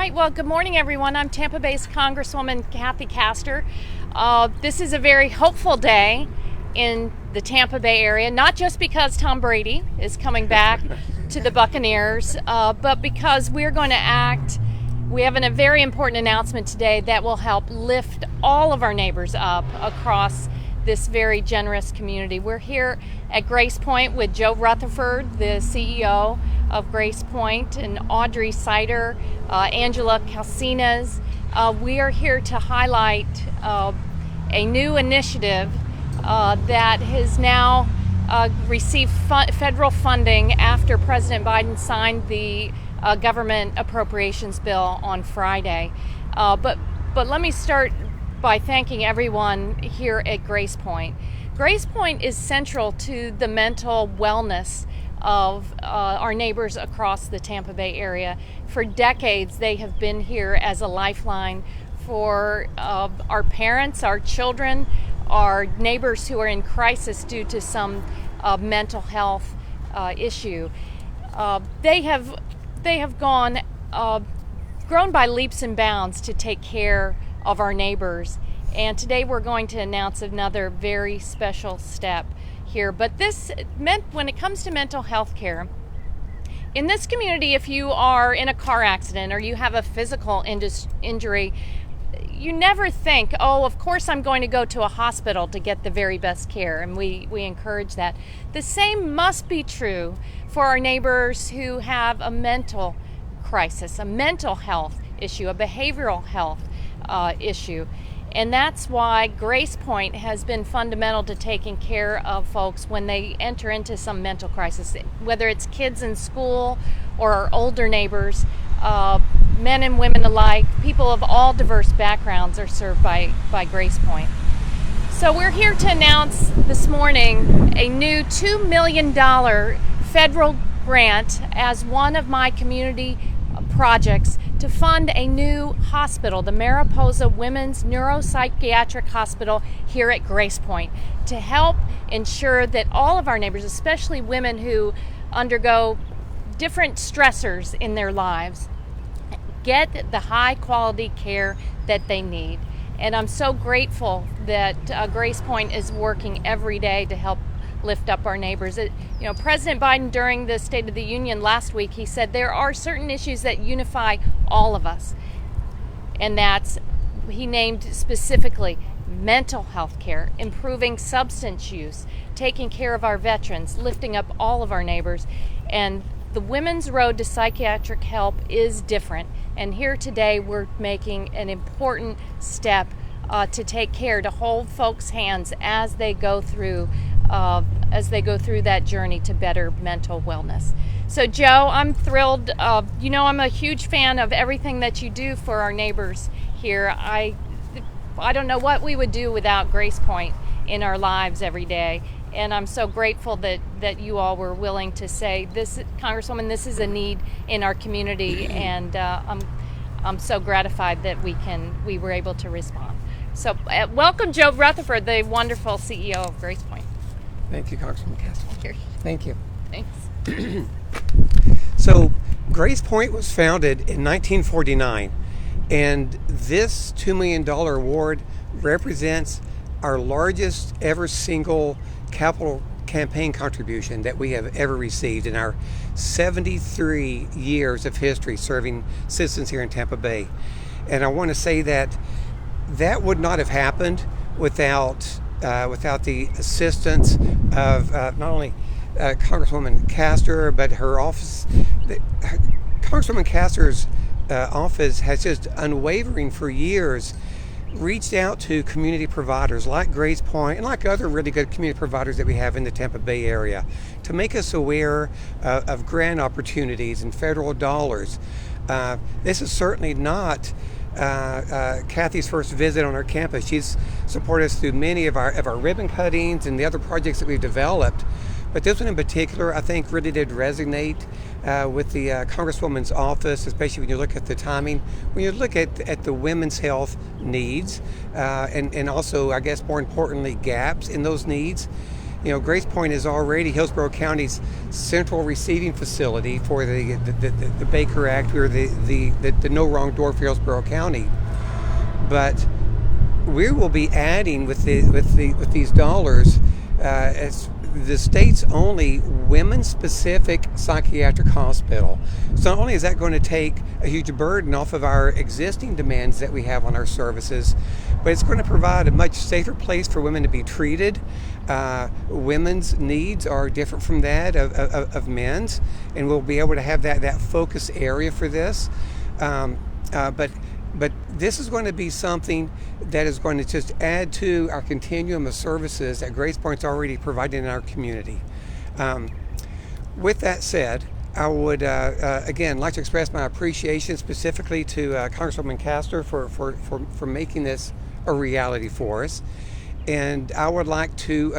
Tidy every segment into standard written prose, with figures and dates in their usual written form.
right, well, good morning, everyone. I'm Tampa-based Congresswoman Kathy Castor. This is a very hopeful day in the Tampa Bay area, not just because Tom Brady is coming back to the Buccaneers, but because we're going to act. We have a very important announcement today that will help lift all of our neighbors up across this very generous community. We're here at Grace Point with Joe Rutherford, the CEO of Grace Point, and Audrey Sider, Angela Calcinas. We are here to highlight a new initiative that has now received federal funding after President Biden signed the government appropriations bill on Friday. But let me start by thanking everyone here at Grace Point. Grace Point is central to the mental wellness of our neighbors across the Tampa Bay area. For decades, they have been here as a lifeline for our parents, our children, our neighbors who are in crisis due to some mental health issue. They have grown by leaps and bounds to take care of our neighbors, and today we're going to announce another very special step here. But this meant, when it comes to mental health care in this community, if you are in a car accident or you have a physical injury, you never think, oh, of course I'm going to go to a hospital to get the very best care, and we encourage that. The same must be true for our neighbors who have a mental crisis, a mental health issue, a behavioral health issue. And that's why Grace Point has been fundamental to taking care of folks when they enter into some mental crisis, whether it's kids in school or our older neighbors. Men and women alike, people of all diverse backgrounds are served by Grace Point. So we're here to announce this morning a new $2 million federal grant as one of my community projects to fund a new hospital, the Mariposa Women's Neuropsychiatric Hospital here at Grace Point, to help ensure that all of our neighbors, especially women who undergo different stressors in their lives, get the high quality care that they need. And I'm so grateful that Grace Point is working every day to help lift up our neighbors. President Biden, during the State of the Union last week, he said there are certain issues that unify all of us. And he named specifically mental health care, improving substance use, taking care of our veterans, lifting up all of our neighbors. And the women's road to psychiatric help is different. And here today we're making an important step to take care, to hold folks' hands as they go through that journey to better mental wellness. So Joe, I'm thrilled. I'm a huge fan of everything that you do for our neighbors here. I don't know what we would do without Grace Point in our lives every day. And I'm so grateful that you all were willing to say, this, Congresswoman, this is a need in our community, and I'm so gratified that we were able to respond. So welcome, Joe Rutherford, the wonderful CEO of Grace Point. Thank you, Congresswoman Castor. Thank you. Thanks. So, Grace Point was founded in 1949, and this $2 million award represents our largest ever single capital campaign contribution that we have ever received in our 73 years of history serving citizens here in Tampa Bay. And I want to say that would not have happened without the assistance of not only Congresswoman Castor, but her office. Congresswoman Castor's office has just unwavering for years reached out to community providers like Grace Point and like other really good community providers that we have in the Tampa Bay area to make us aware of grant opportunities and federal dollars. This is certainly not Kathy's first visit on our campus. She's supported us through many of our ribbon cuttings and the other projects that we've developed. But this one in particular, I think, really did resonate with the Congresswoman's office, especially when you look at the timing, when you look at the women's health needs, and also, I guess, more importantly, gaps in those needs. Grace Point is already Hillsborough County's central receiving facility for the Baker Act, or the No Wrong Door for Hillsborough County. But we will be adding with these dollars as the state's only women-specific psychiatric hospital. So not only is that going to take a huge burden off of our existing demands that we have on our services, but it's going to provide a much safer place for women to be treated. Women's needs are different from that of men's, and we'll be able to have that focus area for this. But this is going to be something that is going to just add to our continuum of services that Grace Point's already providing in our community. With that said, I would again like to express my appreciation specifically to Congresswoman Castor for making this a reality for us. And I would like to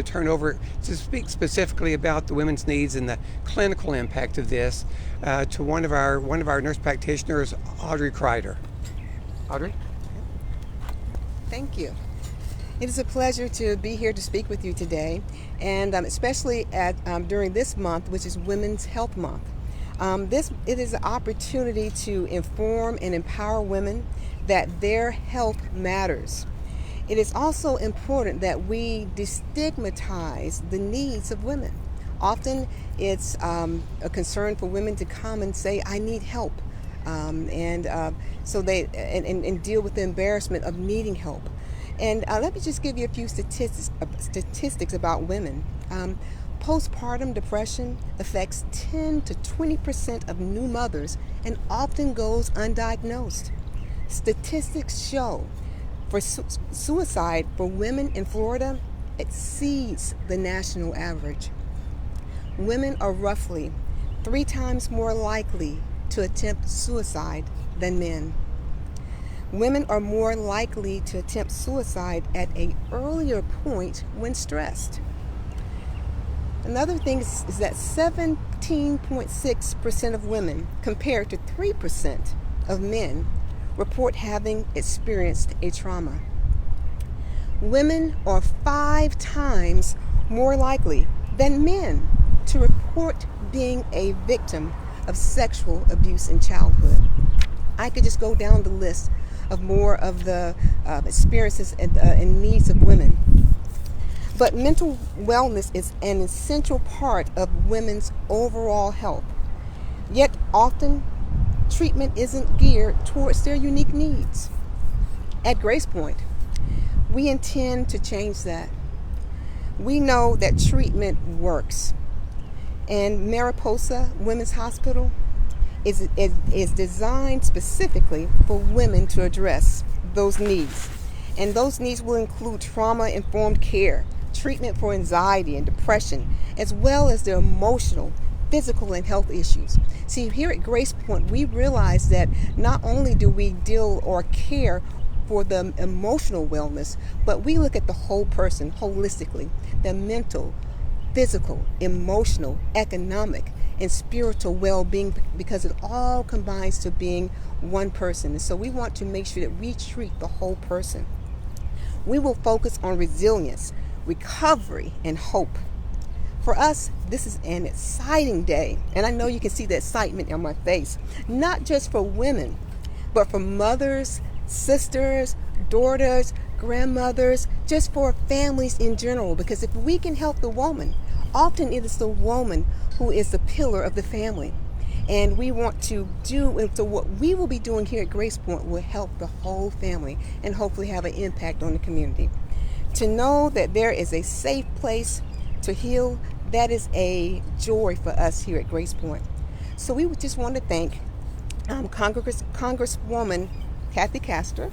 turn over to speak specifically about the women's needs and the clinical impact of this to one of our nurse practitioners, Audrey Kreider. Audrey? Thank you. It is a pleasure to be here to speak with you today, and especially during this month, which is Women's Health Month. It is an opportunity to inform and empower women that their health matters. It is also important that we destigmatize the needs of women. Often it's a concern for women to come and say, I need help. So they deal with the embarrassment of needing help. And let me just give you a few statistics about women. Postpartum depression affects 10 to 20% of new mothers and often goes undiagnosed. Statistics show for suicide for women in Florida exceeds the national average. Women are roughly 3 times more likely to attempt suicide than men. Women are more likely to attempt suicide at an earlier point when stressed. Another thing is that 17.6% of women, compared to 3% of men, report having experienced a trauma. Women are 5 times more likely than men to report being a victim of sexual abuse in childhood. I could just go down the list of more of the experiences and needs of women. But mental wellness is an essential part of women's overall health. Yet often, treatment isn't geared towards their unique needs. At Grace Point, we intend to change that. We know that treatment works. And Mariposa Women's Hospital is designed specifically for women to address those needs. And those needs will include trauma-informed care, treatment for anxiety and depression, as well as their emotional, physical, and health issues. See, here at Grace Point, we realize that not only do we deal or care for the emotional wellness, but we look at the whole person holistically, the mental, physical, emotional, economic, and spiritual well-being, because it all combines to being one person. And so we want to make sure that we treat the whole person. We will focus on resilience, recovery, and hope. For us, this is an exciting day, and I know you can see the excitement on my face, not just for women, but for mothers, sisters, daughters, grandmothers, just for families in general, because if we can help the woman, often it is the woman who is the pillar of the family. And we want to do, and so what we will be doing here at Grace Point will help the whole family and hopefully have an impact on the community. To know that there is a safe place to heal, that is a joy for us here at Grace Point. So we would just want to thank Congresswoman Kathy Castor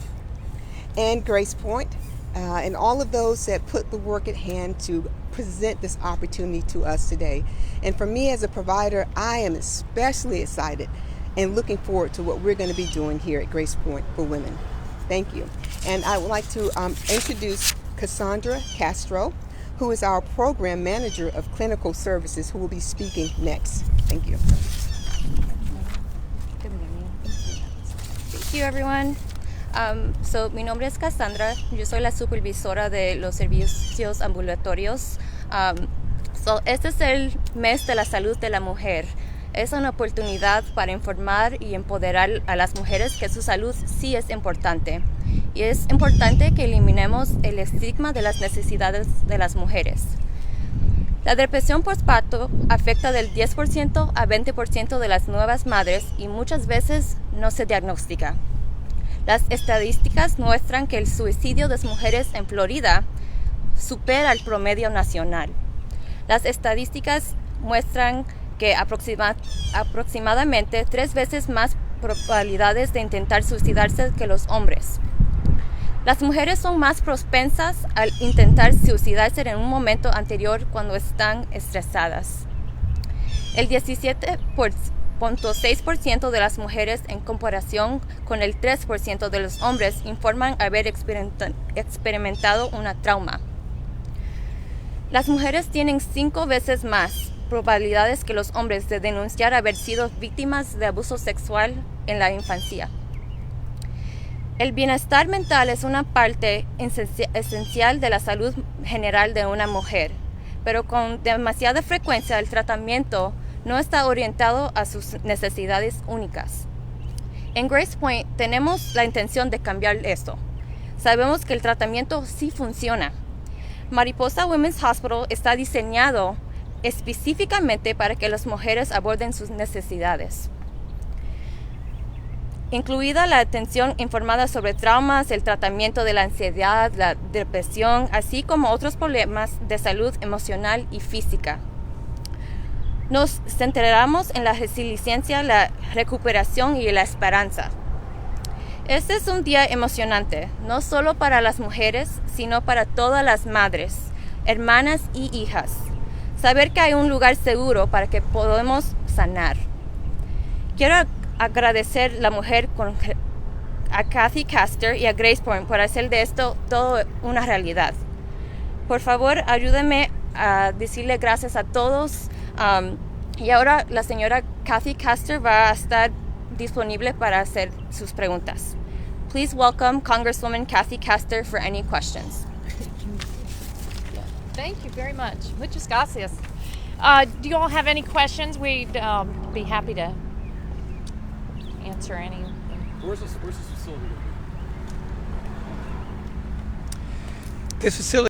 and Grace Point and all of those that put the work at hand to present this opportunity to us today. And for me as a provider, I am especially excited and looking forward to what we're going to be doing here at Grace Point for women. Thank you. And I would like to introduce Cassandra Castro, who is our program manager of clinical services, who will be speaking next. Thank you. Thank you, everyone. Mi nombre es Cassandra. Yo soy la supervisora de los servicios ambulatorios Este es el mes de la salud de la mujer. Es una oportunidad para informar y empoderar a las mujeres que su salud sí es importante. Y es importante que eliminemos el estigma de las necesidades de las mujeres. La depresión postparto afecta del 10% a 20% de las nuevas madres y muchas veces no se diagnostica. Las estadísticas muestran que el suicidio de las mujeres en Florida supera el promedio nacional. Las estadísticas muestran que aproximadamente 3 veces más probabilidades de intentar suicidarse que los hombres. Las mujeres son más propensas al intentar suicidarse en un momento anterior cuando están estresadas. El 17.6% de las mujeres en comparación con el 3% de los hombres informan haber experimentado una trauma. Las mujeres tienen 5 veces más probabilidades que los hombres de denunciar haber sido víctimas de abuso sexual en la infancia. El bienestar mental es una parte esencial de la salud general de una mujer, pero con demasiada frecuencia el tratamiento no está orientado a sus necesidades únicas. En Grace Point tenemos la intención de cambiar esto. Sabemos que el tratamiento sí funciona. Mariposa Women's Hospital está diseñado específicamente para que las mujeres aborden sus necesidades, incluida la atención informada sobre traumas, el tratamiento de la ansiedad, la depresión, así como otros problemas de salud emocional y física. Nos centraremos en la resiliencia, la recuperación y la esperanza. Este es un día emocionante, no solo para las mujeres, sino para todas las madres, hermanas y hijas. Saber que hay un lugar seguro para que podamos sanar. Quiero agradecer a la mujer a Kathy Castor y a Grace Point por hacer de esto todo una realidad. Por favor, ayúdenme a decirle gracias a todos. Y ahora la señora Kathy Castor va a estar disponible para hacer sus preguntas. Please welcome Congresswoman Kathy Castor for any questions. Thank you very much. Muchas gracias. Do you all have any questions? We'd be happy to answer any. Where's this facility? This facility